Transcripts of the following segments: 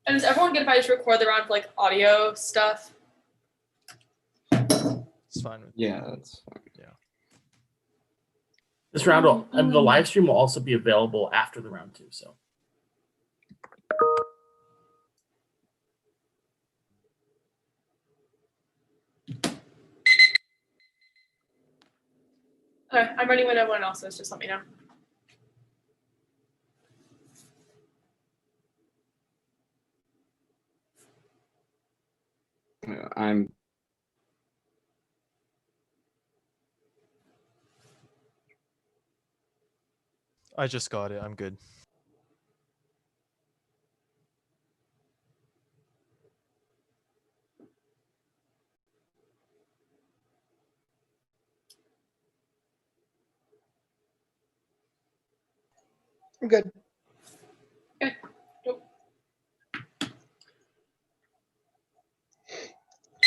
And is everyone good if I just record the round of like audio stuff? It's fine. Yeah, that's fine. Yeah. This round will, and the live stream will also be available after the round too. So. Okay, I'm ready when everyone else is. Just let me know. I'm. I just got it. I'm good. I'm good. Okay. Nope.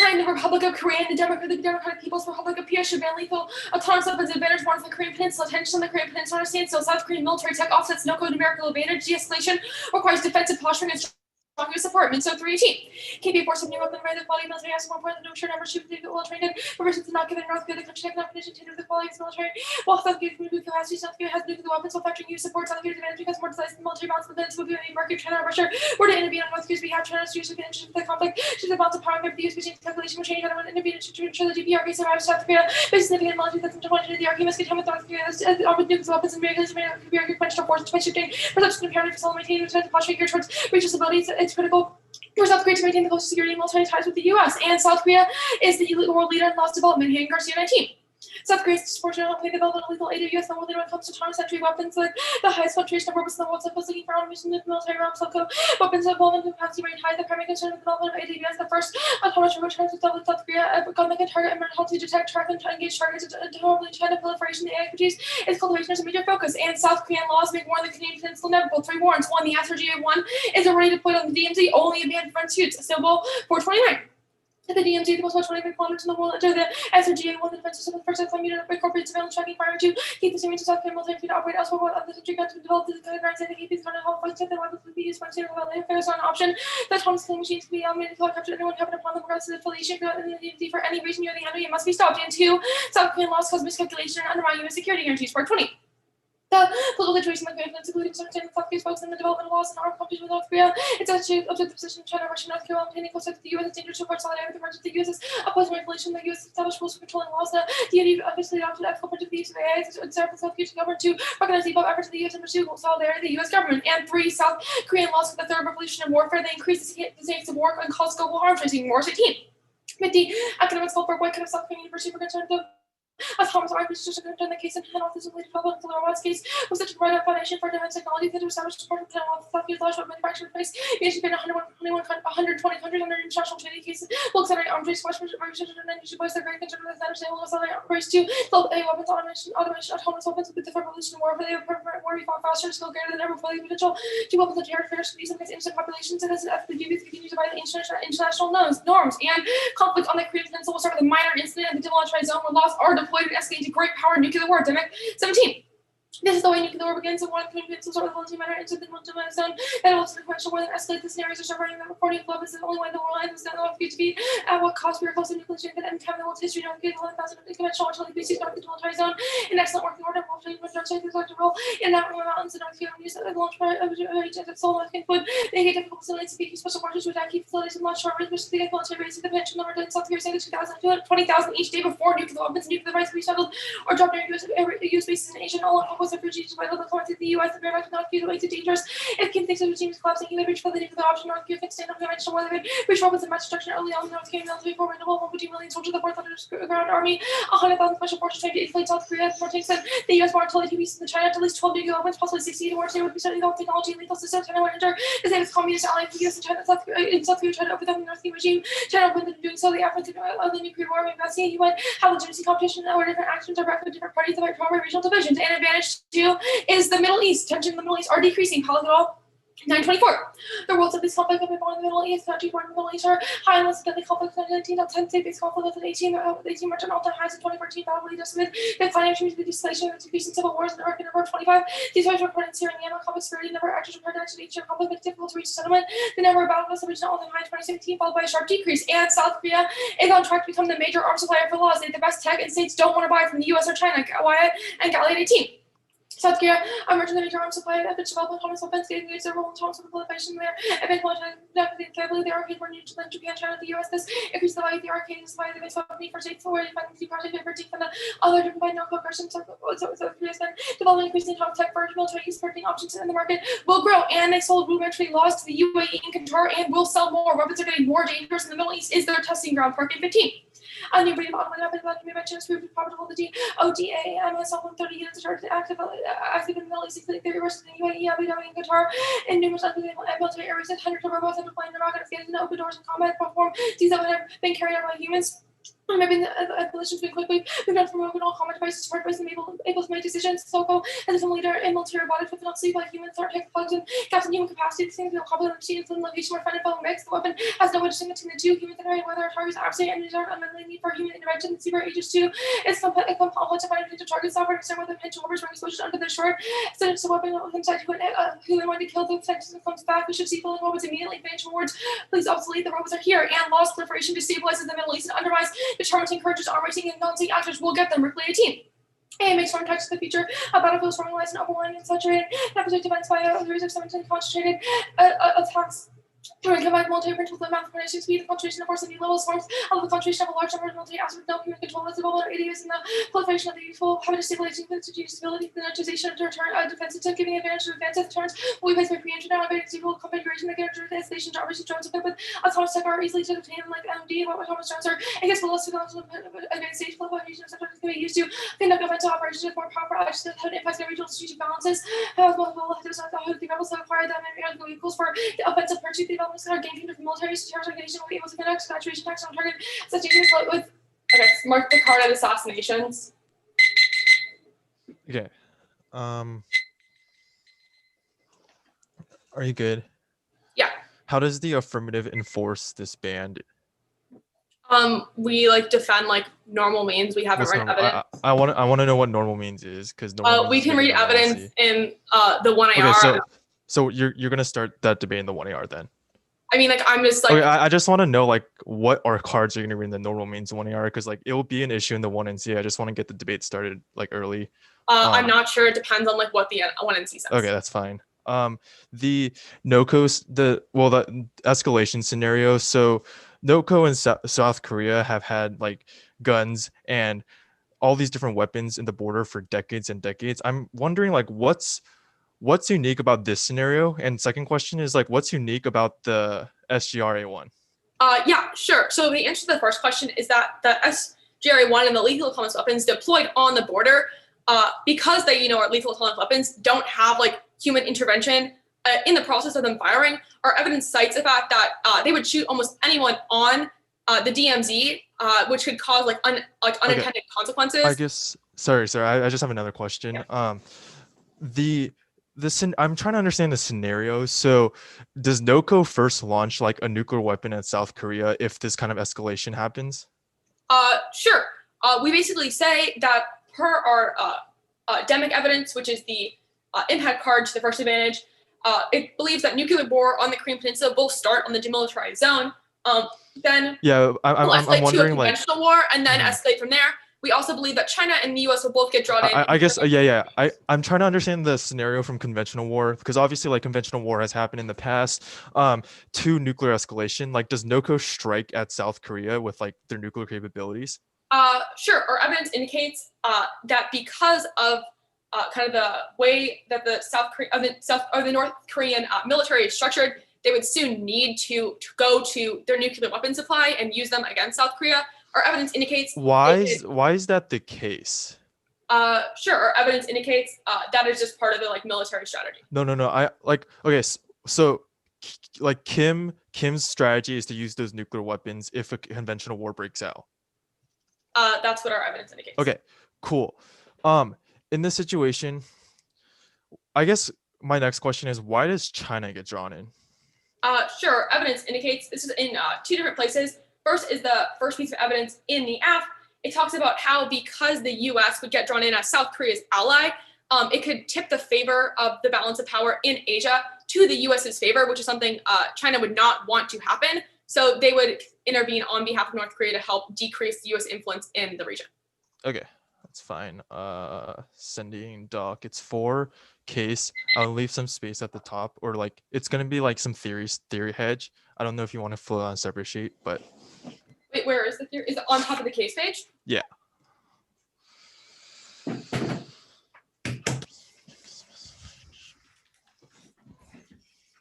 The Republic of Korea and the Democratic People's Republic of Korea should ban lethal autonomous weapons advantage warrants the Korean Peninsula. Tensions on the Korean Peninsula are standstill. South Korean military tech offsets no code numerical advantage. De-escalation requires defensive posturing and strong U.S. support. Minso 318. KP force of new weapon by the quality of military has more important to ensure numbers should be well trained in. Permission to not give North Korea the country economic condition to the quality of its military. While South Korea nuclear capacity, South Korea has nuclear weapons while factoring U.S. support. South Korea's advantage because more decisive military balance within its movement market. China and Russia were to intervene on North Korea's behalf. China is usually interested in the conflict. Should the balance of power and the U.S. Beijing calculation will change. China would intervene to ensure the DPRK survives South Korea. But significant military that's intertwined into the RK must contend with North Korea armed with nuclear weapons and America's American quenched forces by shifting perception imperative for maintaining defensive posture geared towards regional stability. It's critical for South Korea to maintain the close security and military ties with the U.S. And South Korea is the world leader in loss development. Hayden Garcia 19. South Korea is disproportionate in the development of lethal aid to U.S. and the world leader when it comes to 20th century weapons with the highest concentration of weapons in the world. South Korea is looking for automation in the military realm. South Korea weapons involvement in capacity rate high. The primary concern of the development of aid to U.S. The first autonomous remote transit with South Korea gun that can target and how to detect, track, and engage targets to China proliferation. The AI expertise is cultivation as a major focus. And South Korean laws make war on the Canadian Peninsula inevitable. 3 warrants. 1. The SRGA-1 is already deployed on the DMZ. Only in banned front suits. Symbol 429. The DMZ, the most much 25 kilometers in the world, enter the SRGA, one of the defense system, the first time unit of incorporated surveillance tracking fire to keep the same range of South Korean military to operate elsewhere while other country guns to develop the categories and keep these kind of health fights and weapons will be used by state of land affairs on option. The autonomous killing machines can be automated to capture anyone having upon them regardless of affiliation in the DMZ for any reason near the enemy. It must be stopped. And 2, South Korean laws cause miscalculation and undermine U.S. security guarantees. Part 20. The political situation in the Korean Peninsula, including certain South Korea's focus on the development of laws and armed competition with North Korea. It's actually up to the position of China, Russia, North Korea, maintaining close to the U.S. It's dangerous to report solidarity with the U.S. Opposing regulation. The U.S. established rules for controlling laws. The DoD obviously adopted ethical principles of the use of AI and served the South Korean government to recognize the above efforts of the U.S. and pursue solidarity of the U.S. government. And 3, South Korean laws for the third revolution in warfare. They increase the stakes of war and cause global harm tracing. War 18. 50. Academics call for a boycott of South Korean University for concern of Thomas R. Institution in the case and autism-related problem until the Robots case was such a right foundation for defense technology that established support for the South Korea's large manufacturing place. It has been 120 countries under international treaty cases. Will accelerate arms race, research, and issue boys are very concerned with that. Will accelerate arms race to develop AI weapons, automation, autonomous weapons with the revolution war. They war we fought faster, still greater than ever for the potential to weapons of terror, fair cities, against innocent populations, and as the FPG continues to violate international norms. And conflict on the Korean Peninsula will start with a minor incident in the demilitarized zone where laws are deployed and escalate to great power nuclear war. 17. This is the way nuclear war begins, and one of the Korean Peninsula sort of volunteer matter into the multi-minute zone that will sequential war that escalate the scenarios are starting the reporting of weapons is the only way the world ends. It's not going to be at what cost we are close to nuclear strength at any time in the world's history. North Korea 11,000 conventional artillery bases north of the military zone. An excellent working order will train with North Korea to role in that mountains in North Korea use the launch of Seoul North Korea would make it difficult facilities to be special forces to attack key facilities and launch short range missiles to get military bases. The potential number in South Korea saying 2,000 each day before nuclear weapons and nuclear devices be shuttled or dropped near US bases in Asia. All was a British by the to the U.S. and North Korea makes it dangerous. If Kim thinks the regime is collapsing, he would reach for the nuclear option. North Korea can stand on conventional war. They would reach weapons and mass destruction early on. North Korean military for renewable 1.2 million soldiers, the 4th Underground Army, 100,000 special forces trying to inflate South Korea. More tanks than the U.S. more artillery to in China. At least 12 nuclear weapons, possibly 60 more. They would be studying all technology and lethal systems. China would enter the same as communist ally of the U.S. and China. South Korea tried to overthrow the North Korean regime. China opened doing so. The efforts of the nuclear war investing UN have legitimacy competition or different actions are backed with different parties that fight primary regional divisions. And advantage 2 is the Middle East. Tension in the Middle East are decreasing. Political 924. The worlds of this conflict have been born in the Middle East, not born in the Middle East are high unless the deadly conflict of 2019, 10 state-based conflict of 18, 18 march on all-time highs in 2014, probably just with the climate change, the displacement, the decrease in civil wars, and the record number of 25. These fights were reported in Syria and Yemen, conflict severity, number of actors reported to each year, conflict makes it difficult to reach settlement. The number of battles reached an all-time high in 2017, followed by a sharp decrease. And South Korea is on track to become the major arms supplier for laws. They have the best tech, and states don't want to buy from the US or China. Wyatt and Galley 18. South Korea emerged the major arms supply of development autonomous weapons, getting their role in terms of the proliferation there. Eventually, the arcade were new to Japan, China, the US. This increased the value of the arcade and supply of the base weapon for states for funding the project and critique from the other driven by no cooperation. So Korea's been developing increasing top tech for military use, purchasing options in the market will grow. And they sold rudimentary laws to the UAE and Qatar and will sell more. Weapons are getting more dangerous in the Middle East is their testing ground for K-15. A new breed of automated weapons that can be mentioned is proved profitable. The DODAM has sold 30 units of charges active in the Middle East, including 30 versus the UAE, Abu Dhabi, and Qatar, and numerous other military areas. Hundreds of robots have deployed in Iraq and Afghanistan to open doors in combat platform. These have been carried out by humans. Maybe the abolition has been quickly moved on from all combat devices, smart devices, and able to make decisions. Soko as a leader in military robotics with not sleep like humans, or tech plugs in gaps in human capacity. The things will complement machines and location where find a fellow mix. The weapon has no way to distinguish between the two. Humans and whether our targets are absolutely and are unlimited need for human intervention. The Cyber Aegis 2 is complex to find potential target software to understand whether potential warriors running exposures under the short. Instead of a weapon inside who and when to kill the sentence comes back. We should see filling robots immediately. Finish rewards. Please obsolete. The robots are here and lost proliferation destabilizes the Middle East and undermines deterrence encourages arm racing and non-state actors will get them. Replay 18. And makes strong touch to the future. A battlefield formalized and overwhelming and saturated. Episode defense by a series of 17 concentrated attacks. During combined military principles of math coordination speed, the concentration of force at new levels forms of the concentration of a large number of military assets with no human control is involved in ADS and the proliferation of the useful habit of stabilization with strategic stability, the neutralization of defensive giving advantage to advanced turns will be placed by pre-engine and elevated stable configuration that guarantees the installation of operation drones equipped with autonomous tech are easily to obtain like MD, what autonomous drones are against the less advanced stage level operation of subjects can be used to conduct offensive operations with more powerful actions that have impacts on regional strategic balances. Have multiple the rebels have acquired them and vehicles for the offensive pursuit. The developments that are gained from military terrorist organization will be able to conduct saturation attacks on target situations with mark the card at assassinations. Okay. Are you good? Yeah. How does the affirmative enforce this ban? We defend normal means. We haven't read evidence. I want to know what normal means is because we can read evidence in the 1AR. Okay, so you're gonna start that debate in the 1AR then. I mean, I'm just okay, I just want to know what are cards you're gonna read in the normal means 1AR because it will be an issue in the 1NC. I just want to get the debate started early. I'm not sure. It depends on what the 1NC says. Okay, that's fine. The NOCO, the escalation scenario. So NOCO and South Korea have had guns and all these different weapons in the border for decades and decades. I'm wondering what's unique about this scenario? And second question is what's unique about the SGRA1? Yeah, sure. So the answer to the first question is that the SGRA1 and the lethal autonomous weapons deployed on the border, because they are lethal autonomous weapons, don't have human intervention in the process of them firing. Our evidence cites the fact that they would shoot almost anyone on the DMZ, which could cause unintended consequences. I guess. Sorry. I just have another question. Yeah. I'm trying to understand the scenario. So does NOCO first launch a nuclear weapon at South Korea if this kind of escalation happens? Sure. We basically say that per our demic evidence, which is the impact card to the first advantage, it believes that nuclear war on the Korean Peninsula will start on the demilitarized zone. Then I'm wondering to a conventional war and then escalate from there. We also believe that China and the U.S. will both get drawn in. I guess, I'm trying to understand the scenario from conventional war because obviously, conventional war has happened in the past. To nuclear escalation, does NOCO strike at South Korea with their nuclear capabilities? Sure. Our evidence indicates that because of kind of the way that the North Korean military is structured, they would soon need to go to their nuclear weapon supply and use them against South Korea. Our evidence indicates why is that the case? Sure. Our evidence indicates that is just part of the military strategy. No. Okay. So Kim's strategy is to use those nuclear weapons if a conventional war breaks out. That's what our evidence indicates. Okay. Cool. In this situation, I guess my next question is, why does China get drawn in? Sure. Evidence indicates this is in two different places. First is the first piece of evidence in the app. It talks about how because the U.S. would get drawn in as South Korea's ally, it could tip the favor of the balance of power in Asia to the U.S.'s favor, which is something China would not want to happen. So they would intervene on behalf of North Korea to help decrease the U.S. influence in the region. Okay, that's fine. Sending doc. It's for case. I'll leave some space at the top, or like it's gonna be like some theory hedge. I don't know if you want to fill it on a separate sheet, but Wait, where is the theory? Is it on top of the case page? yeah.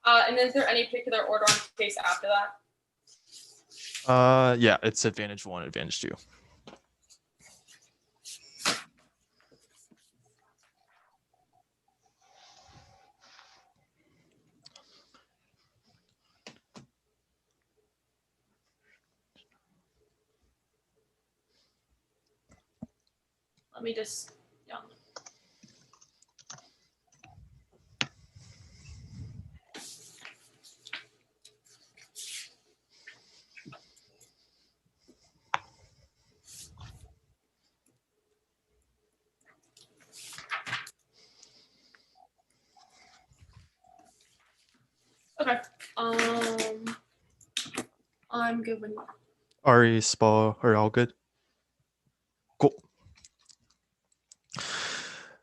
And then is there any particular order on case after that? Yeah, it's advantage 1, advantage 2. Let me just, yeah. Okay. I'm good with that. Ari, Spa, are all good? Cool.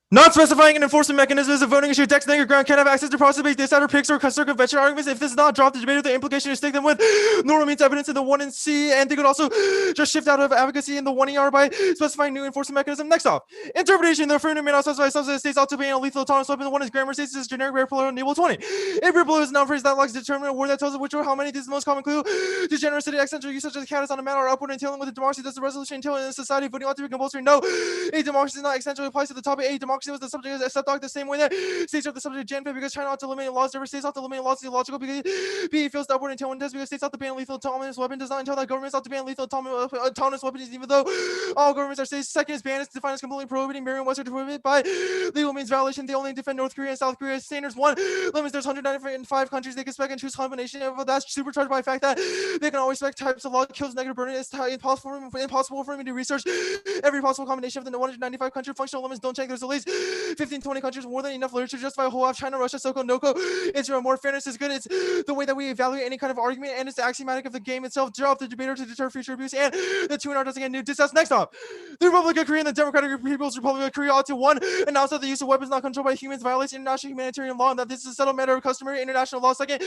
Not specifying an enforcement mechanism as a voting issue, text negative ground can have access to process-based data picks or circumvention arguments. If this is not dropped, the debate of the implication is stick them with normal means evidence in the 1 and C, and they could also just shift out of advocacy in the 1 ER by specifying new enforcement mechanism. Next off, interpretation. The affirmative may not specify substance states ought to be a lethal autonomous weapon. The 1 is grammar states is generic rare enable 20. If ripple is not phrase that locks determine a word that tells us which or how many. This is the most common clue. Degeneracy, eccentric use such as countess on a matter or upward entailing with a democracy. Does the resolution entail in a society voting ought to be compulsory? No. A democracy is not eccentrically applies to the topic. A democracy was the subject of subdoc the same way that states are the subject of Gen because China ought to eliminate laws, never states ought to eliminate laws theological because B feels the upward entail one test because states ought to ban lethal autonomous weapon does not entail that governments ought to ban lethal autonomous weapons even though all governments are states. Second is ban is defined as completely prohibiting Merriam-Webster to prohibit by legal means violation. They only defend North Korea and South Korea. Standards 1 limits there's 195 countries they can spec and choose combination of that's supercharged by the fact that they can always spec types of law kills negative burden. It's impossible for me to research every possible combination of the 195 country functional limits. Don't check there's at least 15-20 countries more than enough literature to justify a whole half China, Russia, SOCO, NOCO. Israel. More fairness is good. It's the way that we evaluate any kind of argument, and it's axiomatic of the game itself. Drop the debater to deter future abuse, and the 2 and R doesn't get new distance. Next up, the Republic of Korea and the Democratic People's Republic of Korea ought to 1 announce that the use of weapons not controlled by humans violates international humanitarian law, and that this is a settled matter of customary international law. Second,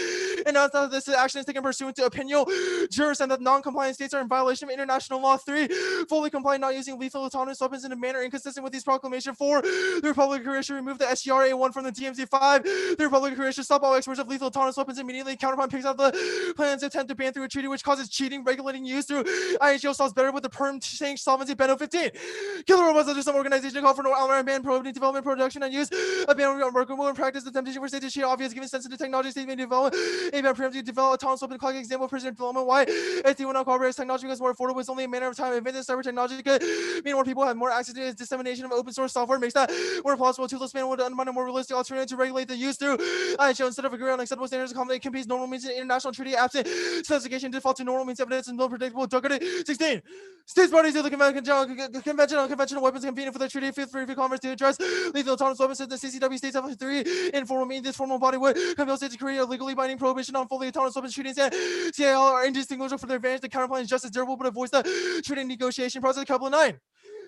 announce that this action is taken pursuant to opinion jurors and that non-compliant states are in violation of international law. 3, fully comply not using lethal autonomous weapons in a manner inconsistent with these proclamation. 4, the Republic of Korea should remove the SGRA1 from the DMZ. 5, the Republic of Korea should stop all exports of lethal autonomous weapons immediately. Counterplan picks out the plan's attempt to ban through a treaty which causes cheating, regulating use through IHO solves better with the perm change solvency. Beno 15, killer robots under some organization call for no Almer ban prohibiting development, production, and use. A ban on workable and practice the temptation for state to cheat obvious given sensitive technology state may develop. A ban preemptive develop autonomous weapon clock example president development. Why? SD will not cooperate as technology becomes more affordable. It's only a matter of time. Advanced cyber technology could mean more people have more access to its dissemination of open source software makes that more plausible. Toothless ban would undermine a more realistic alternative to regulate the use through IHO instead of agree on acceptable standards. Accommodate competes normal means in international treaty absent specification default to normal means evidence and no predictable targeted. 16, states parties to the conventional weapons competing for the treaty fifth free commerce to address lethal autonomous weapons. The CCW states have 3 informal means this formal body would compel states to create a legally binding prohibition on fully autonomous weapons treaties and CIL are indistinguishable for their advantage. The counterplan is just as durable but avoids the treaty negotiation process. Couple of 9.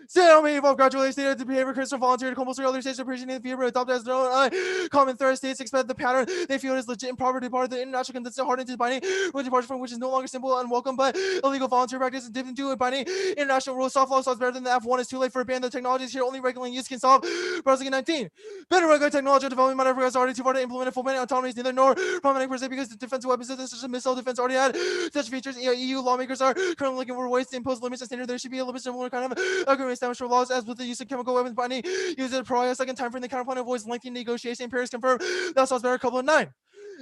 State may evolve gradually. State the behavior Christian volunteer to compulsory other states appreciating the behavior adopted as their own common threat. States expect the pattern they feel is legit and proper to part of the international consensus hardened to binding with departure from which is no longer simple and unwelcome but illegal volunteer practice and didn't do it binding international rules. Soft law solves better than the F1 is too late for a ban. The technologies here only regulating use can solve. Browsing 19. Better regulate technology development matter for us already too far to implement full ban autonomy neither nor prominent per se because the defensive weapons such as missile defense already had such features. EU lawmakers are currently looking for ways to impose limits and standards. There should be a limit similar kind of agreement established for laws as with the use of chemical weapons binding. Use it probably a second time frame. The counterplan avoids lengthy negotiation. Paris confirmed that sounds better. Couple of 9.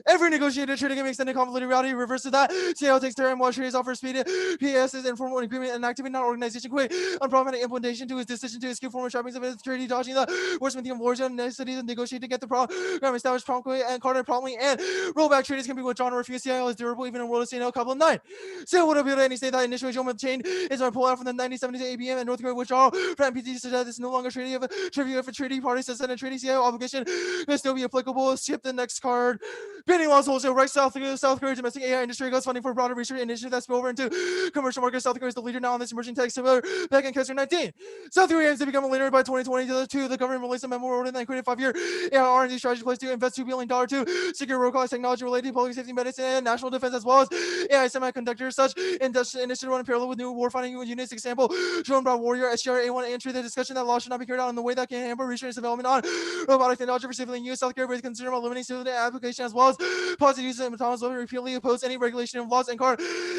Every negotiated trading game extended conflict reality reverse to that. CIO takes time while traders offer speed. PS is informal agreement and activity, not organization quick. Unproblematic implementation to his decision to escape former trappings of his treaty, dodging the worsening of war's necessity to negotiate to get the program established promptly and Carter promptly and rollback treaties can be withdrawn or refused. CIO is durable even in world of CNL couple of 9. CIO would appeal to any state that initially shown chain is our pullout from the 1970s ABM and North Korea withdrawal from NPT such that it's no longer treaty of a trivia if a treaty party says that a treaty CIO obligation can still be applicable. Skip the next card. Banning laws wholesale right South Korea domestic AI industry goes funding for broader research initiative that spill over into commercial markets. South Korea is the leader now on this emerging tech similar back in Kessler 19. South Korea aims to become a leader by 2022. The government released a memo and created 5-year AI R&D strategy place to invest $2 billion to secure world-class technology related to public safety, medicine, and national defense, as well as AI semiconductors. Such initiative run in parallel with new warfighting units. Example shown by Warrior SGR-A1 entry. The discussion that law should not be carried out in the way that can hamper research and development on robotic technology for civilian use. South Korea is concerned about limiting civilian application as well as positive use of autonomous weapons. Repeatedly oppose any regulation of laws and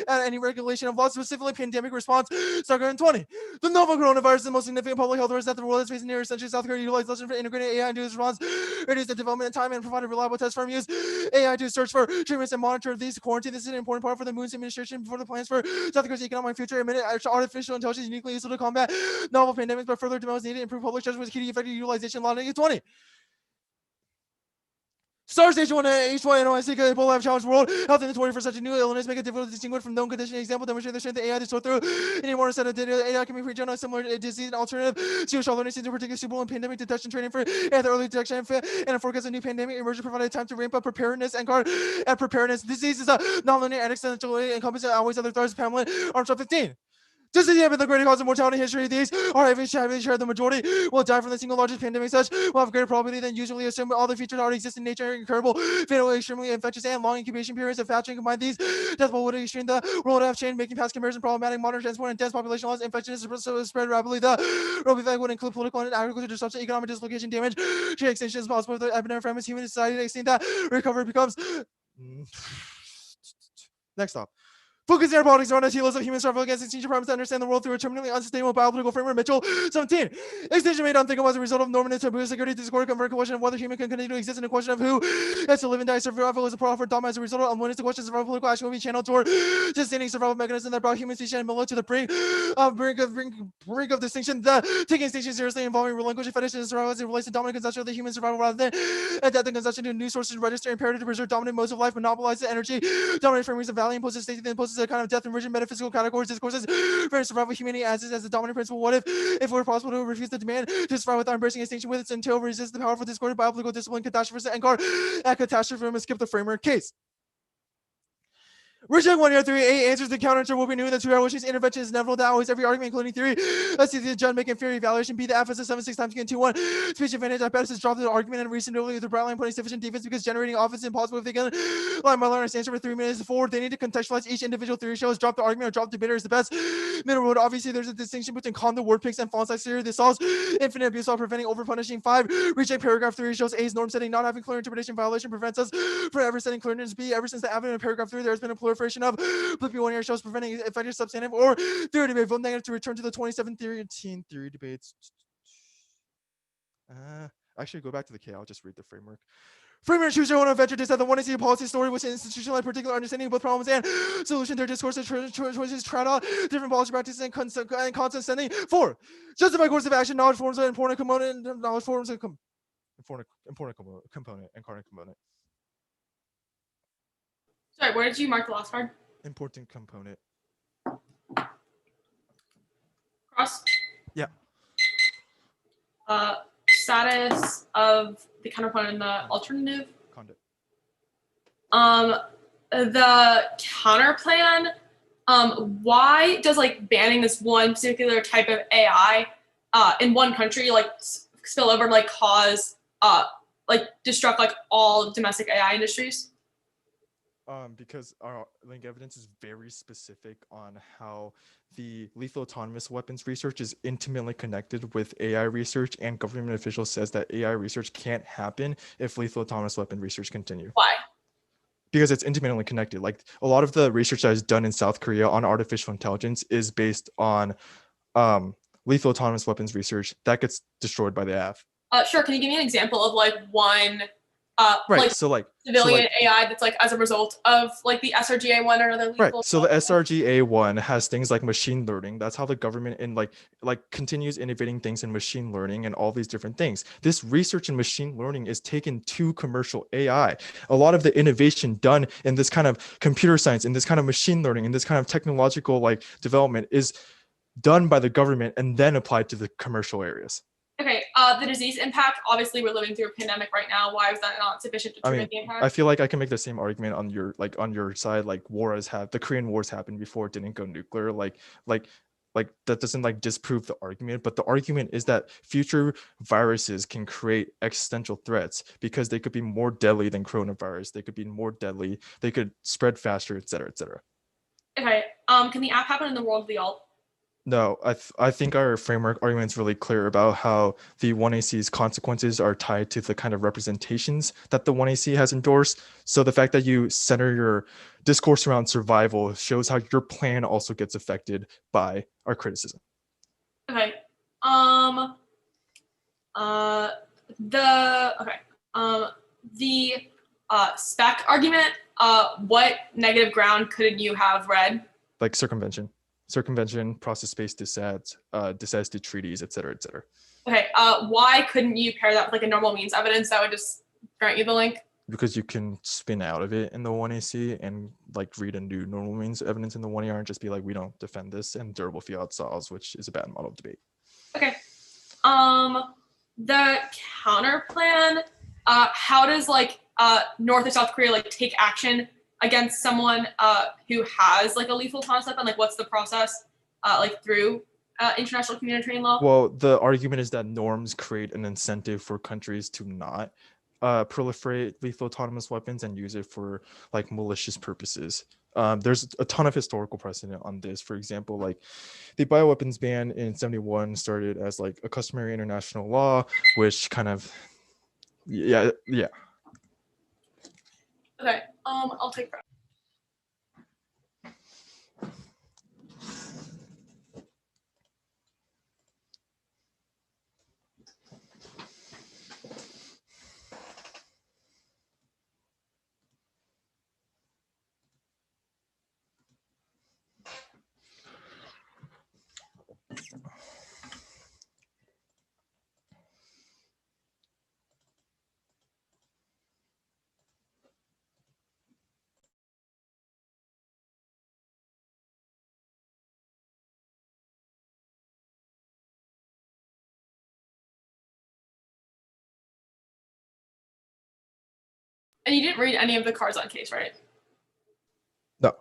any regulation of laws, specifically pandemic response. Start 20. The novel coronavirus is the most significant public health risk that the world has faced in near century. South Korea utilized lessons for integrating AI into its response, reduce the development time, and provide a reliable test farm use AI to search for treatments and monitor these quarantine. This is an important part for the Moon's administration for the plans for South Korea's economic future. Admitted artificial intelligence is uniquely useful to combat novel pandemics, but further developments needed to improve public judgment with key to effective utilization. Law 20. SARS, H1, H1, NOIC, Ebola have challenged world health in the 21st century. New illness make it difficult to distinguish from known conditioning. Example, demonstrate the strength of AI to sort through any more set of data. AI can be pre-general similar to disease and alternative. Social learning seems to particularly suitable in pandemic detection training for the early detection and a forecast of new pandemic emergence provided time to ramp up preparedness and preparedness. Disease is a non-linear and essentially encompassing always other threats. Pamela Armstrong 15. Just as you have been the greatest cause of mortality in history, these are heavily shared. The majority will die from the single largest pandemic. Such will have greater probability than usually assumed. All the features already exist in nature, incurable, fatal, extremely infectious, and long incubation periods of patching. Combine these, death will extreme the world have changed, making past comparison problematic. Modern transport and dense population loss, infection is spread rapidly. The rope effect would include political and agricultural disruption, economic dislocation, damage, trade extinction is possible. The epidemic famines, human society to extinct that recovery becomes. Next stop. Focus air politics around ideals of human struggle against extinction problems to understand the world through a terminally unsustainable biopolitical framework. Mitchell 17. Extinction made unthinkable as a result of normative taboo, security, discord, convert question of whether human can continue to exist, and a question of who has to live and die. Survival is a proffer dogma as a result of unwillingness to question survival. Political action will be channeled toward sustaining survival mechanism that brought human species and to the brink of distinction. Taking extinction seriously involving relinquishing fetish and survival as it relates to dominant consumption of the human survival rather than adapt the consumption to new sources register imperative to preserve dominant modes of life, monopolize the energy, dominant frameworks of value, imposes state, then imposes a kind of death and rigid metaphysical categories, discourses for survival of humanity as the dominant principle. What if it were possible to refuse the demand to survive without embracing extinction with its until resist the powerful discordant biopolitical discipline catastrophe and guard at catastrophe and skip the framework case. Reject 1 year 3 8 answers the counter will be new in the 2 hour, which is intervention is inevitable. That always every argument, including theory. Let's see the judge make inferior evaluation. B the F is a 7 6 times again 2 1 speech advantage. At best is drop the argument and recently with the brown line putting sufficient defense because generating offense is impossible if they can line by line answer for 3 minutes forward. They need to contextualize each individual theory shows. Drop the argument or drop the debater is the best middle road. Obviously, there's a distinction between condo word picks and font size theory. This solves infinite abuse while preventing over punishing. 5 reject paragraph theory shows A's norm setting not having clear interpretation violation prevents us from ever setting clearness. B ever since the advent of paragraph 3 there has been a proliferation of Flippy 1 year shows preventing effective substantive or theory debate. Vote negative to return to the 2017 theory debates. Actually, go back to the K. I'll just read the framework. Framework choose your own adventure to set the one to see a policy story which institutionalized particular understanding of both problems and solution. Their discourses choices trot out different policy practices and constant sending. 4 justify course of action. Knowledge forms an important component. Knowledge forms a important component and current component. Sorry, where did you mark the last card? Important component. Cross. Yeah. Status of the counterplan and the alternative. Conduct. The counterplan. Why does like banning this one particular type of AI in one country like spill over and like cause like disrupt like all domestic AI industries? Because our link evidence is very specific on how the lethal autonomous weapons research is intimately connected with AI research, and government officials says that AI research can't happen if lethal autonomous weapon research continue. Why? Because it's intimately connected. Like a lot of the research that is done in South Korea on artificial intelligence is based on lethal autonomous weapons research that gets destroyed by the AF. Sure. Can you give me an example of like one Right. like So like civilian AI that's like as a result of like the SRGA one or another lethal. right. So the SRGA one has things like machine learning. That's how the government and like continues innovating things in machine learning and all these different things. This research in machine learning is taken to commercial AI. A lot of the innovation done in this kind of computer science, in this kind of machine learning, in this kind of technological like development is done by the government and then applied to the commercial areas. Okay, the disease impact, obviously we're living through a pandemic right now. Why was that not sufficient to trigger the impact? I feel like I can make the same argument on your side. Like the Korean Wars happened before it didn't go nuclear. Like that doesn't like disprove the argument, but the argument is that future viruses can create existential threats because they could be more deadly than coronavirus. They could be more deadly. They could spread faster, et cetera, et cetera. Okay, can the app happen in the world of the alt? No, I think our framework argument is really clear about how the 1AC's consequences are tied to the kind of representations that the 1AC has endorsed. So the fact that you center your discourse around survival shows how your plan also gets affected by our criticism. Okay. The spec argument, what negative ground couldn't you have read? Like circumvention, process-based dissent to treaties, et cetera, et cetera. Okay, why couldn't you pair that with like a normal means evidence that would just grant you the link? Because you can spin out of it in the 1AC and like read a new normal means evidence in the 1AR and just be like, we don't defend this, and durable fiat saws, which is a bad model of debate. Okay. The counterplan, how does like North or South Korea like take action against someone who has like a lethal concept, and like what's the process like through international humanitarian law? Well, the argument is that norms create an incentive for countries to not proliferate lethal autonomous weapons and use it for like malicious purposes. There's a ton of historical precedent on this. For example, like the bioweapons ban in 1971 started as like a customary international law, which kind of, yeah. Okay, I'll take that. And you didn't read any of the Karzan case, right? No.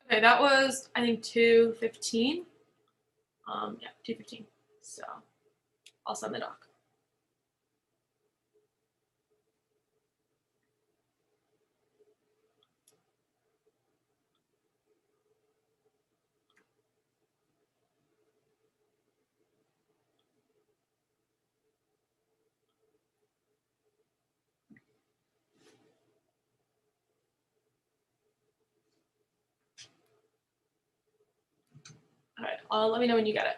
Okay, that was, I think, 2:15. Yeah, 2:15. So I'll send the doc. All right, let me know when you get it.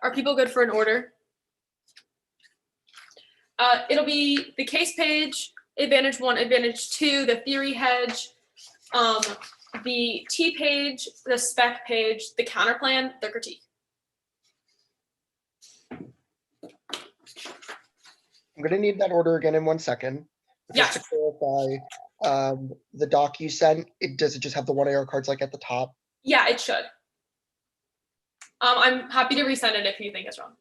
Are people good for an order? It'll be the case page, advantage 1, advantage 2, the theory hedge, the T page, the spec page, the counterplan, the critique. I'm going to need that order again in 1 second. Just to clarify, the doc you sent, does it just have the 1 AR cards like at the top? Yeah, it should. I'm happy to resend it if you think it's wrong.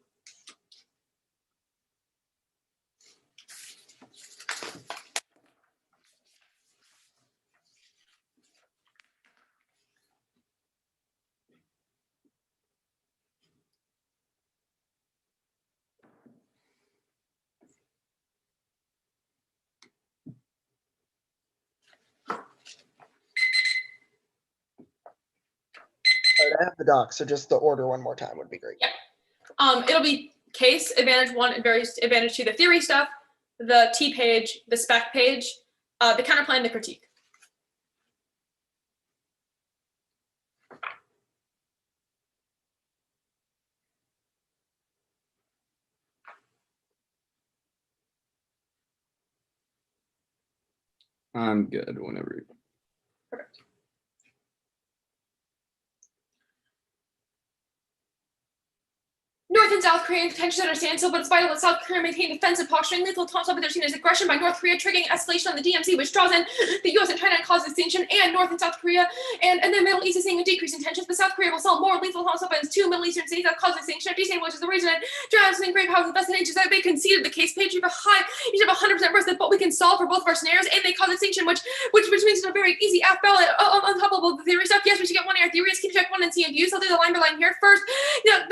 All right, I have the doc, so just the order one more time would be great. Yeah. It'll be case, advantage 1, advantage 2, the theory stuff, the T page, the spec page, the counterplan, the critique. I'm good whenever. Perfect. North and South Korean tensions at a standstill, but it's vital that South Korea maintain defensive posture and lethal taunts up with their seen as aggression by North Korea, triggering escalation on the DMZ, which draws in the US and China and causes extinction, and North and South Korea, and the Middle East is seeing a decrease in tensions, but South Korea will sell more lethal taunts weapons to Middle Eastern states that cause extinction of DCN, which is the reason that drives in great powers invested in that they conceded the case page. You have 100% risk that what we can solve for both of our scenarios, and they cause extinction, which means it's a very easy F ballot on top of all the theory stuff. Yes, we should get 1 AR theories, keep check 1 and CMUs. I'll do the line by line here first. Yeah,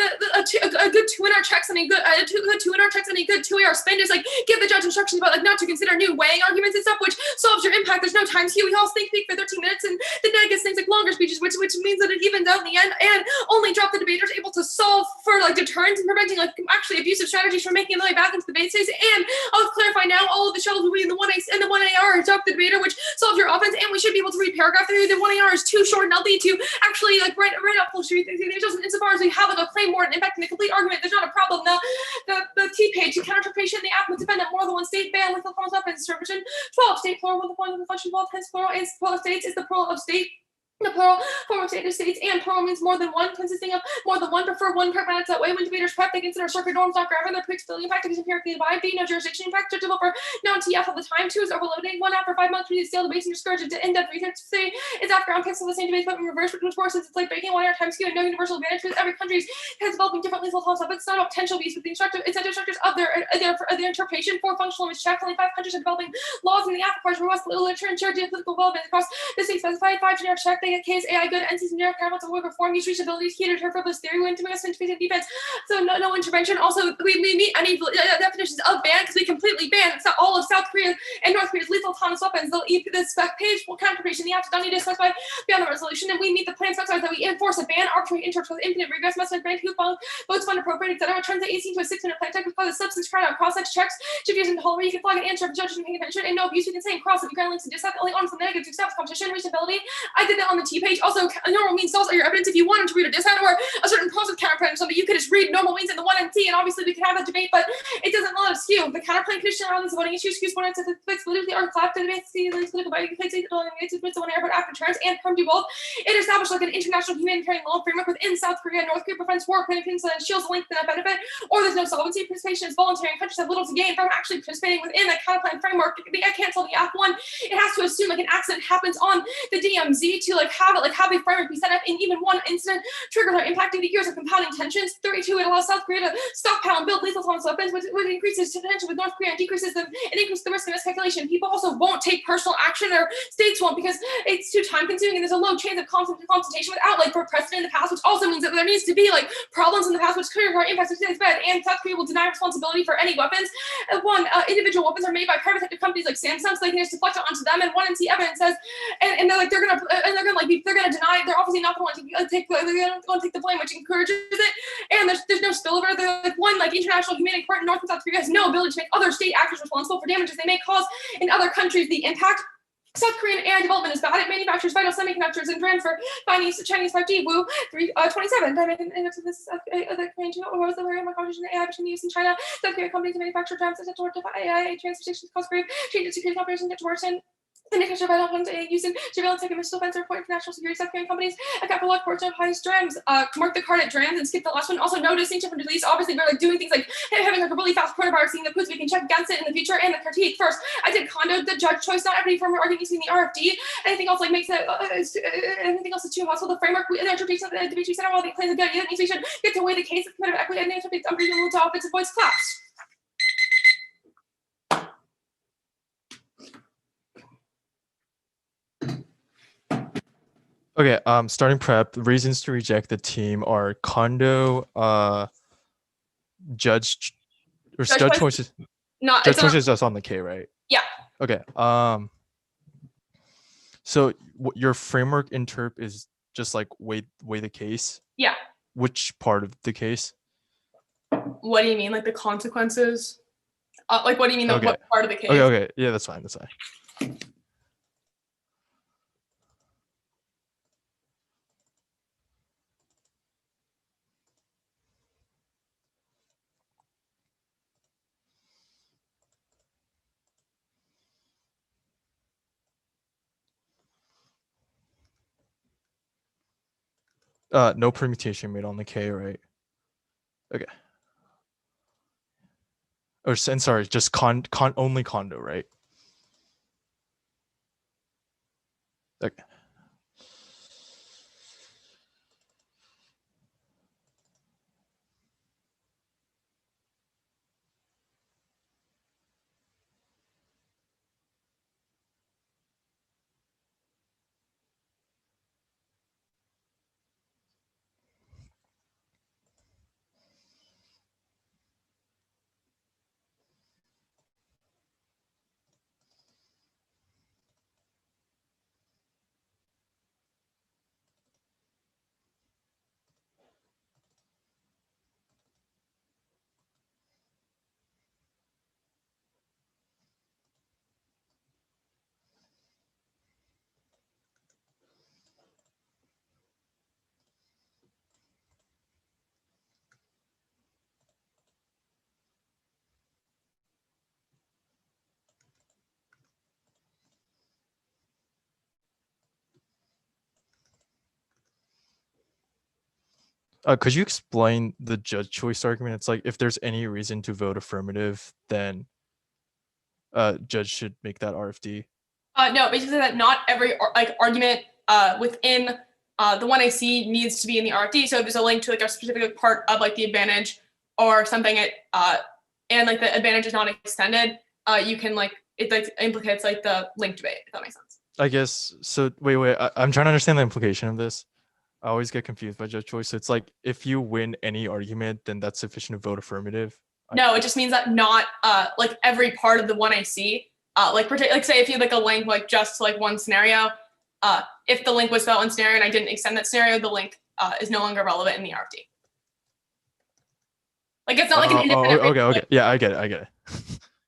a good 2 in our checks and a good 2 in our checks and a good 2 AR spin is like give the judge instructions about like not to consider new weighing arguments and stuff, which solves your impact. There's no time skew. We all speak for 13 minutes, and the neg gets things like longer speeches, which means that it evens out in the end, and only drop the debaters able to solve for like deterrence and preventing like actually abusive strategies from making their way back into the debate space. And I'll clarify now, all of the shells will be in the 1A and the 1AR drop the debater, which solves your offense, and we should be able to read paragraph 3. The 1AR is too short and healthy to actually like write up full street things. It doesn't, insofar as we have like a claim more and impacting the complete argument, there's not a problem. The T page, the counterplan, the app would depend on more than one state ban lethal forms of distribution. 12 state plural with the point of the function 12 hence plural is plural of states is the plural of state. The plural form of state is states, and plural means more than one, consisting of more than one. Prefer one pragmatics that way. When debaters prep, they consider circuit norms, not grammar. Their predictability impact is empirically by B, no jurisdiction impact, judgeable for non-TF all the time. 2 is overloading. 1 after 5 months, we stale debates and discourage in-depth research. 3 is after on picks of the same debates, but in reverse, which worse since it's like breaking 1 hour time skew and no universal advantage because every country has developing different lethal toss up. It's not about potential abuse, but the incentive structures of their interpretation. 4 functional is checked. Only 5 countries are developing laws in the app requires robust literature and shared geopolitical development across the state specified. 5 generic check. They get case AI good. NC's generic parameters of work reform, use reachability, key to deter frivolous theory, when to make us into defense. So no intervention. Also, we meet any definitions of ban because we completely ban all of South Korea and North Korea's lethal autonomous weapons. They'll eat the spec page, counterpation, the app don't need to specify beyond the resolution, and we meet the plan specifies that we enforce a ban, arbitrary interrupts with infinite regress, must have grant votes fund appropriate, etc. Turns the 18 to a 6-minute plan check with causes substance crowd out cross-sex checks. Should use in the whole, you can flag an answer if the judge isn't paying attention, and no abuse. We can say in cross if you grant links to dissect only on from the negative to accept competition, reachability. I did that on on the T page. Also, normal means stalls are your evidence. If you wanted to read a dissent or a certain process counterplan or something, you could just read normal means in the 1 and T, and obviously we could have a debate, but it doesn't let us skew. The counterplan condition around these voting issues, skews one to fix literally or clap to the base, political body, one air, but after terms and come do both. It established like an international humanitarian law framework within South Korea and North Korea, prevents war, peninsula, and shields the link to that benefit, or there's no solvency. Participation is voluntary, and countries have little to gain from actually participating within that counterplan framework. I cancel the Act 1. It has to assume like an accident happens on the DMZ to like have a framework be set up, and even one incident triggers are impacting the years of compounding tensions. 32, it allows South Korea to stockpile and build lethal autonomous weapons, which increases tension with North Korea and decreases the risk of miscalculation. People also won't take personal action, or states won't, because it's too time consuming and there's a low chance of consultation without like for precedent in the past, which also means that there needs to be like problems in the past which could are impacts of today's bed, and South Korea will deny responsibility for any weapons. Individual weapons are made by private sector companies like Samsung, so they can just deflect it onto them. And 1 and T evidence says, and they're gonna deny. They're obviously not going to want to take the blame, which encourages it. And there's no spillover. Like international humanitarian court in North and South Korea has no ability to make other state actors responsible for damages they may cause in other countries. The impact. South Korean AI development is bad. It manufactures vital semiconductors and brand for Chinese 5G. Wu 327. The Korean was the very competition in AI between the US and China. South Korean companies manufacture drums that toward AI transportation cost grave, changes security operations get to worsen. The Nickers are vital ones using surveillance like a missile defense or point for national security. South Korean companies account for a lot of ports of highest drams. Mark the card at drams and skip the last one. Also, no distinction from release. Obviously, they're like doing things like having like a really fast coronavirus thing that puts we can check against it in the future. And the critique first. I did condo the judge choice, not every firm arguing using the RFD. Anything else like makes it anything else is too hostile. The framework the interpretation of the debate center while they claim the good idea that means we should get to weigh the case of competitive equity and interpret unreasonable to offensive voice class. Okay, starting prep. The reasons to reject the team are condo, judge choices. Judge choices that's on the K, right? Yeah. Okay. So your framework interp is just like weigh the case. Yeah. Which part of the case? What do you mean, like the consequences? Like what do you mean? Okay. What part of the case? Okay. Yeah, that's fine. No permutation made on the K, right? Okay. Or sorry, just only condo, right? Okay. Could you explain the judge choice argument? It's like if there's any reason to vote affirmative, then judge should make that RFD. No, basically that not every argument within the 1AC needs to be in the RFD. So if there's a link to like a specific part of like the advantage or something, and like the advantage is not extended, you can like it like implicates like the link debate, if that makes sense. I guess so. Wait. I'm trying to understand the implication of this. I always get confused by judge choice. So it's like if you win any argument, then that's sufficient to vote affirmative. No, it just means that not like every part of the 1AC, like say if you had like a link like just to like one scenario, if the link was for that one scenario and I didn't extend that scenario, the link is no longer relevant in the RFD. Like it's not like an independent. Okay. Yeah, I get it.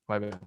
My bad.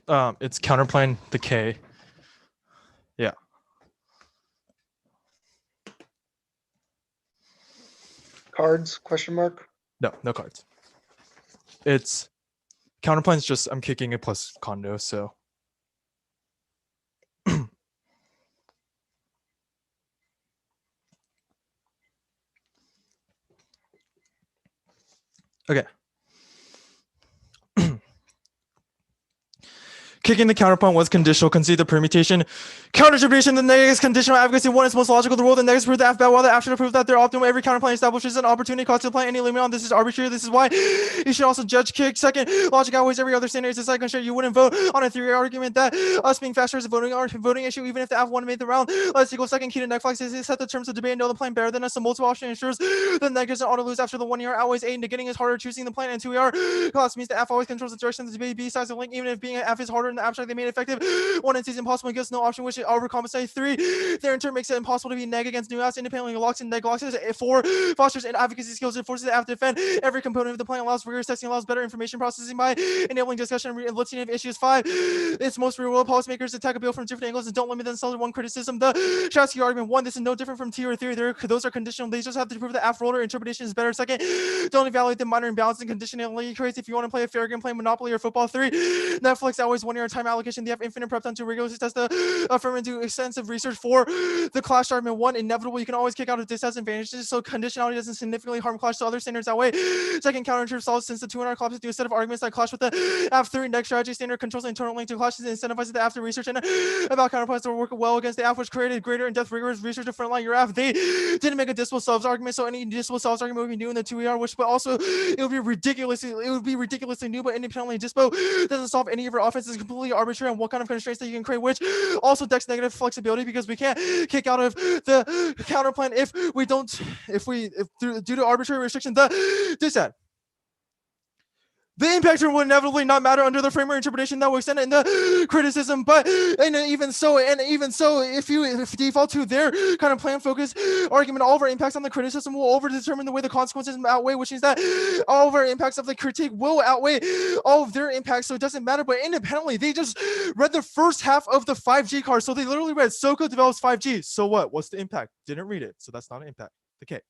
It's counterplan the K. Yeah. Cards, question mark? No cards. It's counterplan's just I'm kicking it plus condo, so okay. Kicking the counterplan was conditional. Concede the permutation. Counter-interpretation, the negative is conditional advocacy. One is most logical. The rule, the negatives prove the F bad, while the F should prove that they're optimal. Every counterplan establishes an opportunity cost to apply any limit on. This is arbitrary. This is why you should also judge kick. Second, logic outweighs every other standard. It's a second sure you wouldn't vote on a theory argument that us being faster is a voting issue, even if the F1 made the round. Let's go second key to Netflix is set the terms of debate and know the plan better than us. So multiple option ensures the negatives and auto lose after the 1 ER outweighs 8. Negating is harder. Choosing the plan and 2 ER cost means the F always controls the direction of the debate. B sides of link, even if being an F is harder in the abstract, they made effective. 1 and 2 is impossible and gives no option, which overcompensate. 3, their in turn makes it impossible to be neg against new apps independently locks and neg locks. 4, fosters and advocacy skills and forces the app to defend. Every component of the plan allows rigorous testing, allows better information processing by enabling discussion and listing of issues. 5, it's most real world policymakers attack a bill from different angles and don't limit themselves to one criticism. The Shatsky argument. 1, this is no different from T or theory. Those are conditional. They just have to prove the app roller interpretation is better. 2nd, don't evaluate the minor imbalance and conditionality traits if you want to play a fair game, play Monopoly or football. 3, Netflix always 1 year time allocation. They have infinite prep time to rigorously test the affirm and do extensive research. 4, the clash argument. 1, inevitable. You can always kick out if this has advantages, so conditionality doesn't significantly harm clash to other standards that way. 2nd, counterintuitive solves since the 2 and collapses do a set of arguments that clash with the app. 3, next strategy standard controls the internal link to clashes and incentivizes the app to research and about counterparts that work well against the app, which created greater in-depth rigorous research to frontline your app. They didn't make a disposable solves argument, so any disposable solves argument would be new in the 2 ER, which but also it would be ridiculously new, but independently dispo doesn't solve any of your offenses. It's completely arbitrary on what kind of constraints that you can create, which also decks negative flexibility because we can't kick out of the counterplan if due to arbitrary restriction. The impact would inevitably not matter under the framework interpretation that will extend in the criticism, but even so, if you default to their kind of plan focus argument, all of our impacts on the criticism will over-determine the way the consequences outweigh, which means that all of our impacts of the critique will outweigh all of their impacts, so it doesn't matter. But independently, they just read the first half of the 5G card, so they literally read SoCo develops 5G. So what? What's the impact? Didn't read it, so that's not an impact. Okay.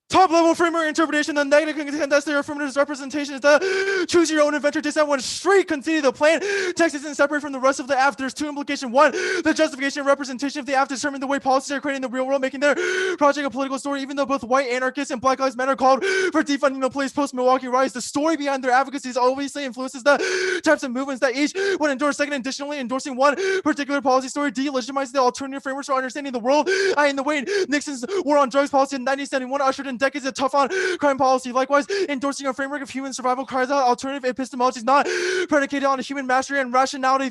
Top level framework interpretation, the negative can contest their affirmative representation is the choose your own adventure dissent when straight continue the plan. Text isn't separate from the rest of the app. There's 2 implications. 1, the justification and representation of the app determine the way policies are created in the real world, making their project a political story. Even though both white anarchists and Black Lives Matter called for defunding the police post Milwaukee riots, the story behind their advocacy obviously influences the types of movements that each would endorse. 2nd, additionally, endorsing one particular policy story delegitimizes the alternative frameworks for understanding the world. In the way Nixon's war on drugs policy in 1971 ushered in decades of tough on crime policy. Likewise, endorsing a framework of human survival cries out alternative epistemology is not predicated on human mastery and rationality.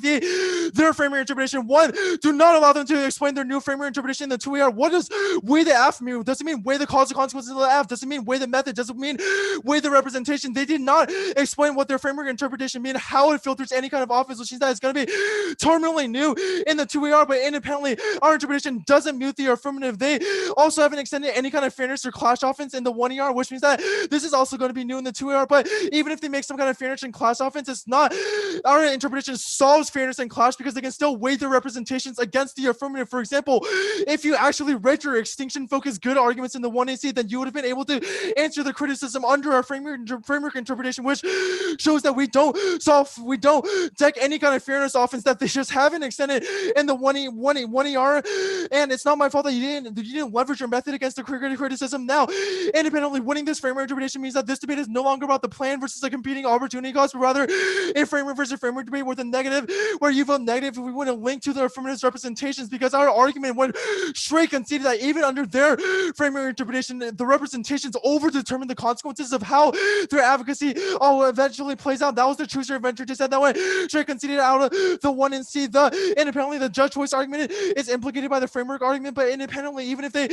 Their framework interpretation. 1, do not allow them to explain their new framework interpretation in the 2 ER. What does weigh the F mean? Does it mean weigh the cause and consequences of the F? Does it mean weigh the method? Does it mean weigh the representation? They did not explain what their framework interpretation mean, how it filters any kind of office, which means that it's going to be terminally new in the 2 ER, but independently, our interpretation doesn't mute the affirmative. They also haven't extended any kind of fairness or clash offense in the 1 ER, which means that this is also going to be new in the 2 ER. But even if they make some kind of fairness and clash offense, it's not our interpretation solves fairness and clash because they can still weigh their representations against the affirmative. For example, if you actually read your extinction focused good arguments in the 1AC, then you would have been able to answer the criticism under our framework interpretation, which shows that we don't deck any kind of fairness offense, that they just haven't extended in the 1 ER. And it's not my fault that you didn't leverage your method against the criticism. Now, independently winning this framework interpretation means that this debate is no longer about the plan versus a competing opportunity cost, but rather a framework versus framework debate with a negative, where you vote negative if we want to link to the affirmative representations, because our argument went straight conceded that even under their framework interpretation, the representations overdetermine the consequences of how their advocacy eventually plays out. That was the choose your adventure dissent that went straight conceded out of the 1 and C. Independently, the judge choice argument is implicated by the framework argument, but independently, even if they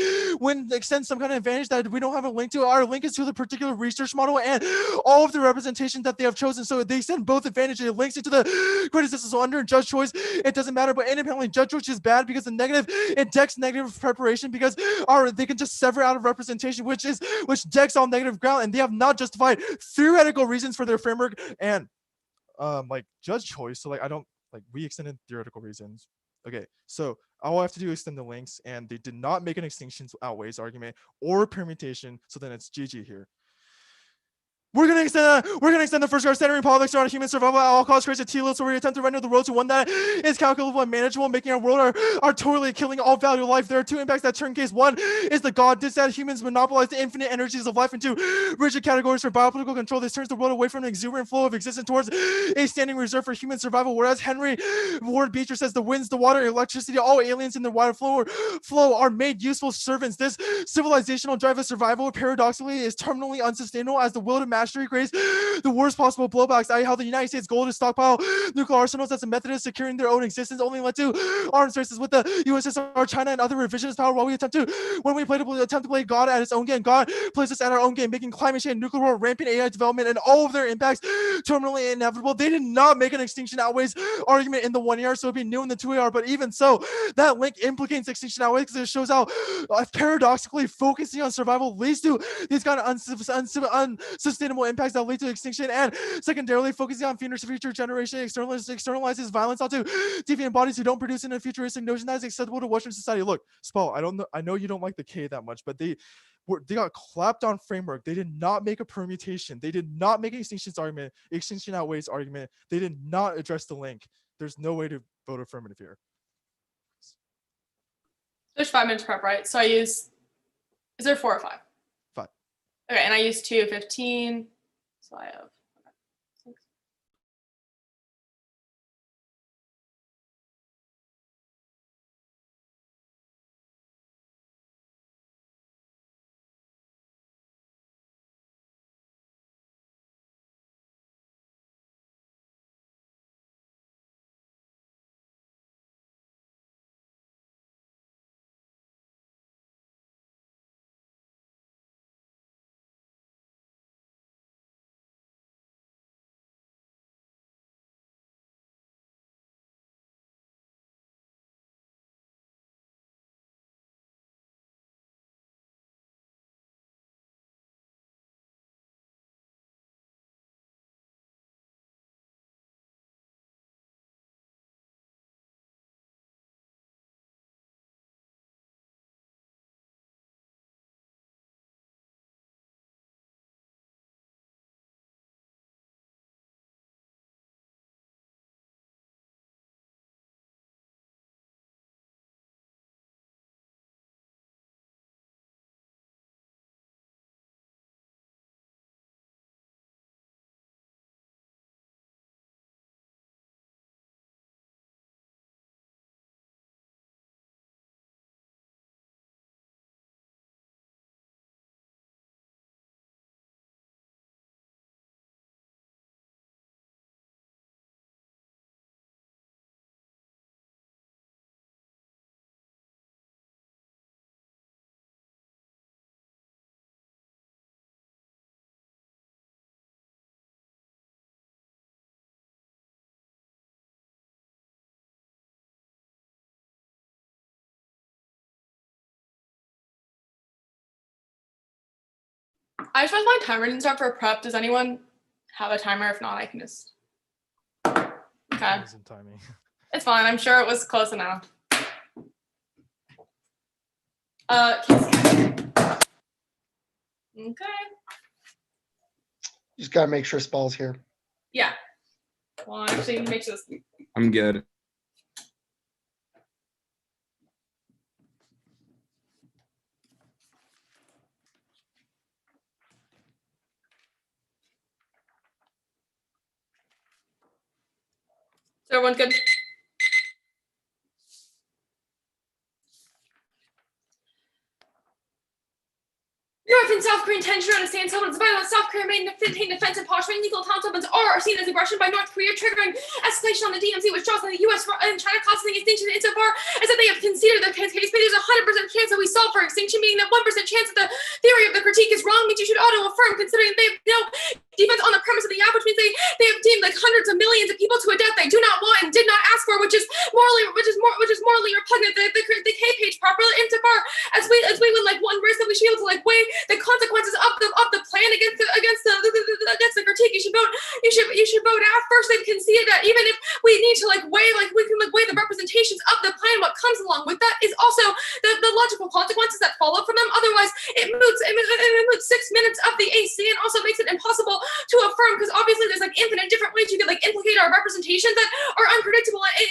extend some kind of advantage that we don't have a link to, our link is to the particular research model and all of the representation that they have chosen. So they send both advantages. It links into the criticism. So under judge choice, it doesn't matter, but independently, judge choice is bad because the negative, it decks negative preparation because they can just sever out of representation, which decks all negative ground, and they have not justified theoretical reasons for their framework. And like judge choice. So like I don't like we extended theoretical reasons. Okay, so all I have to do is extend the links, and they did not make an extinction outweighs argument or permutation. So then it's GG here. We're gonna extend the first guard centering politics around human survival at all costs, creates a T-list, so we attempt to render the world to one that is calculable and manageable, making our world are totally killing all value of life. There are two impacts that turn case. One is the god diss that humans monopolize the infinite energies of life into rigid categories for biopolitical control. This turns the world away from an exuberant flow of existence towards a standing reserve for human survival. Whereas Henry Ward Beecher says the winds, the water, electricity, all aliens in the water flow are made useful servants. This civilizational drive of survival paradoxically is terminally unsustainable as the will to mastery creates the worst possible blowbacks, i.e. how the United States goal to stockpile nuclear arsenals as a method of securing their own existence only led to arms races with the USSR, China, and other revisionist power when we attempt to play God at its own game. God plays us at our own game, making climate change, nuclear war, rampant AI development, and all of their impacts terminally inevitable. They did not make an extinction outweighs argument in the 1 AR, so it'd be new in the 2 AR, but even so, that link implicates extinction outweighs because it shows how paradoxically focusing on survival leads to these kind of unsustainable impacts that lead to extinction, and secondarily focusing on future generation externalizes violence onto deviant bodies who don't produce in a futuristic notion that is acceptable to Western society. Look, Spal, I know you don't like the K that much, but they got clapped on framework. They did not make a permutation. They did not make an extinction outweighs argument. They did not address the link. There's no way to vote affirmative here. There's 5 minutes prep, right? So I use, is there 4 or 5? 5. Okay, and I use 2, 15. So I have, okay. Thanks. I just pressed my timer didn't start for prep. Does anyone have a timer? If not, I can just. Okay. Some timing. It's fine. I'm sure it was close enough. Casey. Okay. Just gotta make sure Spal's here. Yeah. Well, actually, make sure this. I'm good. So everyone's good. North and South Korean tension around a standstill when it's violent. South Korea maintain defensive posture and illegal town weapons are seen as aggression by North Korea, triggering escalation on the DMZ, which draws on the US and China causing extinction insofar as that they have considered the case, but there's a 100% chance that we solve for extinction, meaning that 1% chance that the theory of the critique is wrong means you should auto-affirm, considering they have no defense on the premise of the app, which means they have deemed like hundreds of millions of people to a death they do not want and did not ask for, which is morally repugnant. The K page properly insofar as we would like one risk that we should be able to like weigh the the consequences of the plan against the critique, you should vote out first and concede that even if we need to weigh the representations of the plan, what comes along with that is also the logical consequences that follow from them. Otherwise, it moots 6 minutes of the AC and also makes it impossible to affirm, because obviously there's infinite different ways you could implicate our representations that are unpredictable and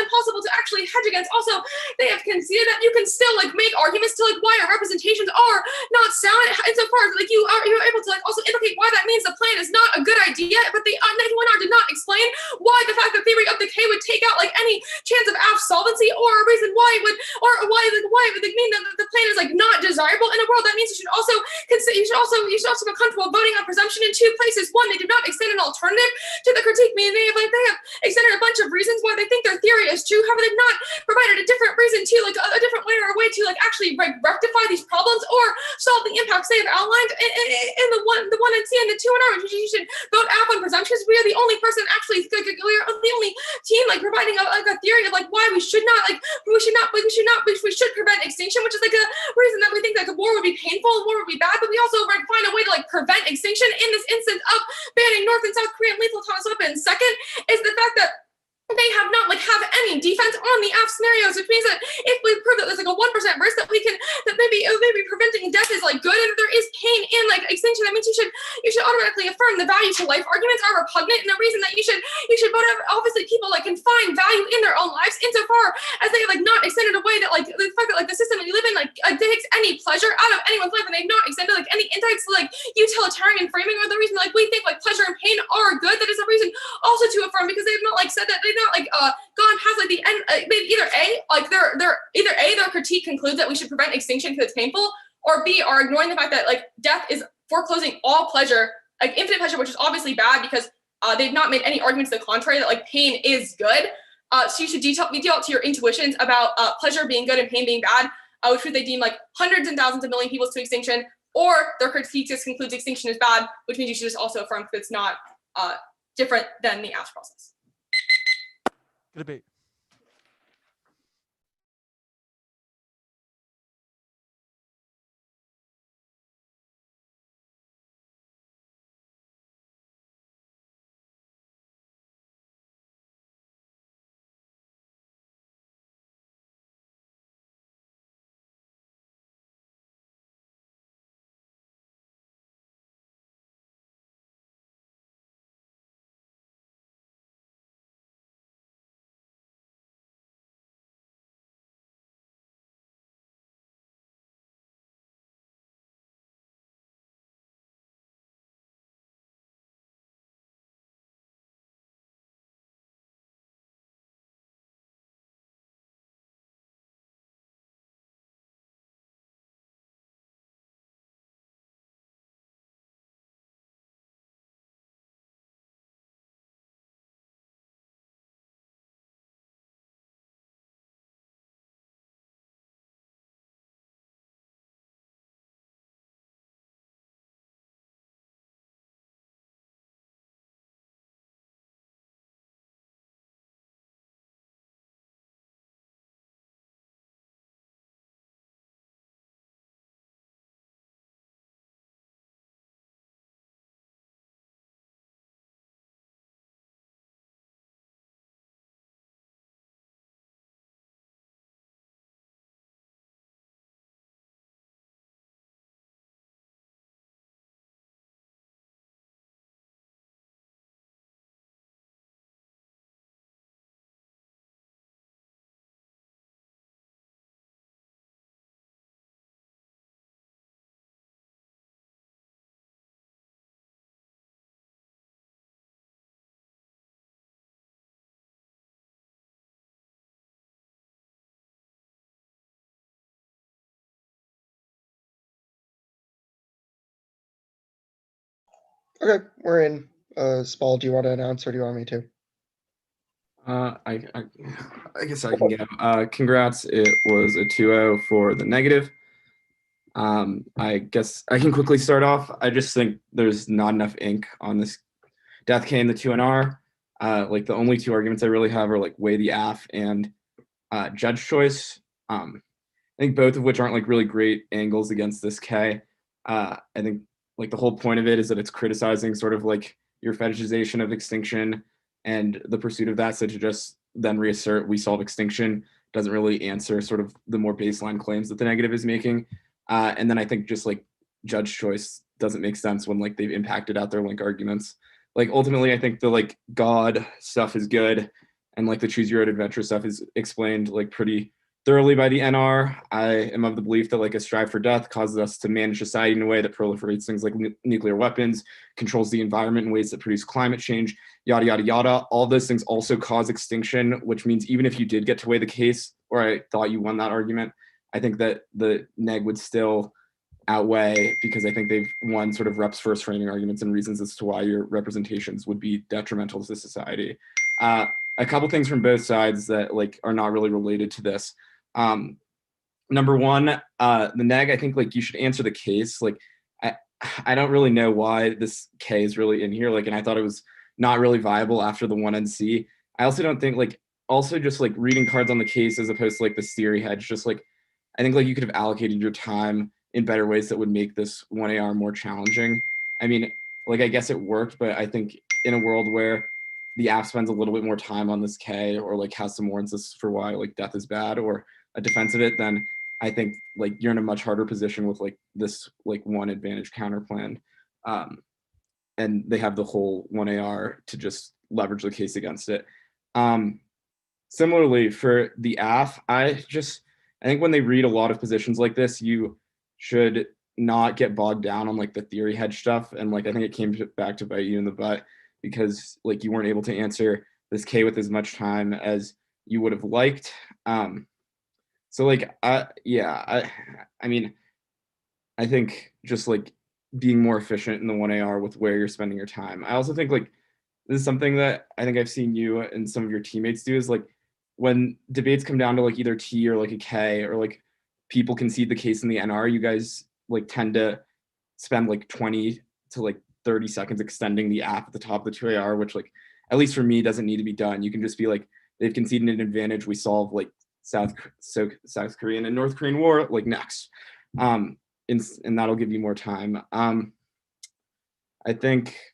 impossible to actually hedge against. Also, they have conceded that you can still make arguments to why our representations are not sound, insofar as you're able to also implicate why that means the plan is not a good idea. But the 91R did not explain why the fact that theory of decay would take out any chance of AF solvency, or a reason why it would, or why it would mean that the plan is not desirable in a world. That means you should also consider, you should also feel comfortable voting on presumption in 2 places. One, they did not extend an alternative to the critique, meaning they have extended a bunch of reasons why they think their theory is true. However, they've not provided a different reason to a different way or a way to actually rectify these problems or solve the impacts they have outlined in the one in C and the 2 in R, which you should vote AF on presumptions. We are the only person actually, we are the only team providing a theory of why we should prevent extinction, which is a reason that we think that the war would be painful and war would be bad, but we also find a way to prevent extinction in this instance of banning North and South Korean lethal autonomous weapons. Second is the fact that they have not have any defense on the AF scenarios, which means that if we prove that there's a 1% risk that maybe preventing death is good, and if there is pain in extinction, that means you should automatically affirm the value to life arguments are repugnant, and the reason that you should vote out, obviously people can find value in their own lives insofar as they have not extended a way that the fact that the system that you live in takes any pleasure out of anyone's life, and they've not extended any insights to utilitarian framing, or the reason we think pleasure and pain are good. That is a reason also to affirm, because they have not said that they've not gone past the end. Either A, their critique concludes that we should prevent extinction because it's painful, or B, are ignoring the fact that death is foreclosing all pleasure, infinite pleasure, which is obviously bad because they've not made any arguments to the contrary that pain is good. So you should default to your intuitions about pleasure being good and pain being bad, which would they deem hundreds and thousands of million people to extinction, or their critique just concludes extinction is bad, which means you should just also affirm because it's not different than the ASH process. Good debate. Okay, we're in. Spall, do you want to announce or do you want me to? I guess I can go. Congrats, it was a 2-0 for the negative. I guess I can quickly start off. I just think there's not enough ink on this Death K and the 2NR. The only 2 arguments I really have are weigh the AF and judge choice. I think both of which aren't really great angles against this K. I think like the whole point of it is that it's criticizing sort of like your fetishization of extinction and the pursuit of that. So to just then reassert we solve extinction doesn't really answer sort of the more baseline claims that the negative is making. And then I think just like judge choice doesn't make sense when like they've impacted out their link arguments. Like ultimately, I think the like God stuff is good, and like the choose your own adventure stuff is explained like pretty thoroughly by the NR. I am of the belief that like a strive for death causes us to manage society in a way that proliferates things like nuclear weapons, controls the environment in ways that produce climate change, yada, yada, yada. All those things also cause extinction, which means even if you did get to weigh the case, or I thought you won that argument, I think that the neg would still outweigh because I think they've won sort of reps first framing arguments and reasons as to why your representations would be detrimental to society. A couple things from both sides that like are not really related to this. Number one, the neg, I think like you should answer the case. Like I don't really know why this K is really in here. Like, and I thought it was not really viable after the 1NC. I also don't think like also just like reading cards on the case as opposed to like this theory hedge, just like I think like you could have allocated your time in better ways that would make this 1AR more challenging. I mean, like I guess it worked, but I think in a world where the app spends a little bit more time on this K or like has some warrants for why like death is bad or a defense of it, then I think like you're in a much harder position with like this like one advantage counter plan. And they have the whole 1AR to just leverage the case against it. Similarly for the AF, I think when they read a lot of positions like this, you should not get bogged down on like the theory hedge stuff. And like I think it came back to bite you in the butt because like you weren't able to answer this K with as much time as you would have liked. So like I mean, I think just like being more efficient in the 1AR with where you're spending your time. I also think like this is something that I think I've seen you and some of your teammates do is like when debates come down to like either T or like a K or like people concede the case in the NR, you guys like tend to spend like 20 to like 30 seconds extending the app at the top of the 2AR, which like at least for me doesn't need to be done. You can just be like, they've conceded an advantage. We solve like South Korean and North Korean war like next. And that'll give you more time. I think